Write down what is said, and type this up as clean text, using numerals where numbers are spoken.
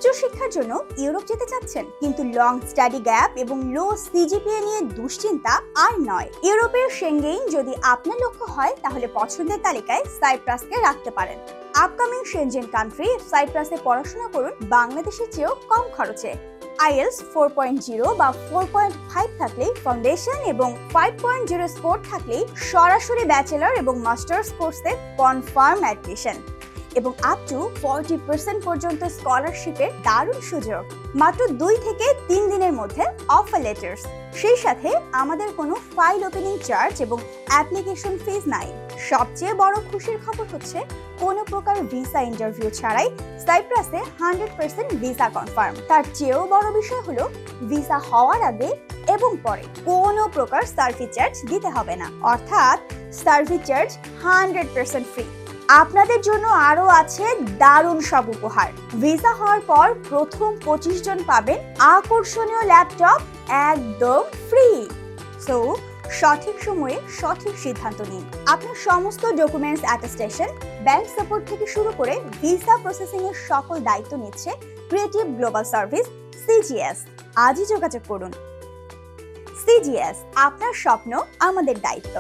উচ্চশিক্ষার জন্য ইউরোপ যেতে চাচ্ছেন, কিন্তু লং স্টাডি গ্যাপ এবং লো সিজিপিএ নিয়ে দুশ্চিন্তা আর নয়। ইউরোপের সেঙ্গেন যদি আপনার লক্ষ্য হয়, তাহলে পছন্দের তালিকায় সাইপ্রাসকে রাখতে পারেন। আপকামিং সেনজেন কান্ট্রি সাইপ্রাসে পড়াশোনা করুন বাংলাদেশের চেয়েও কম খরচে। আইএলস 4.0 বা 4.5 থাকলেই ফাউন্ডেশন এবং 5.0 স্কোর থাকলেই সরাসরি ব্যাচেলর এবং মাস্টার্স কোর্সে কনফার্ম অ্যাডমিশন এবং আপ টু 40% পর্যন্ত স্কলারশিপের দারুণ সুযোগ। মাত্র 2 থেকে 3 দিনের মধ্যে অফার লেটার্স, সেই সাথে আমাদের কোনো ফাইল ওপেনিং চার্জ এবং অ্যাপ্লিকেশন ফিস নাই। সবচেয়ে বড় খুশির খবর হচ্ছে কোনো প্রকার ভিসা ইন্টারভিউ ছাড়াই সাইপ্রাসে 100% ভিসা কনফার্ম। তার চেয়েও বড় বিষয় হলো ভিসা হওয়ার আগে এবং পরে কোনো প্রকার সার্ভিস চার্জ দিতে হবে না, অর্থাৎ সার্ভিস চার্জ 100% ফ্রি। আপনাদের জন্য আরো আছে দারুণ সব উপহার। ভিসা হওয়ার পর প্রথম 25 জন পাবেন আকর্ষণীয় ল্যাপটপ একদম ফ্রি। সো সঠিক সময়ে সঠিক সিদ্ধান্ত নিন। আপনার সমস্ত ডকুমেন্টস অ্যাটেস্টেশন, ব্যাংক সাপোর্ট থেকে শুরু করে ভিসা প্রসেসিং এর সকল দায়িত্ব নিচ্ছে ক্রিয়েটিভ গ্লোবাল সার্ভিস সিজিএস। আজই যোগাযোগ করুন। সিজিএস, আপনার স্বপ্ন আমাদের দায়িত্ব।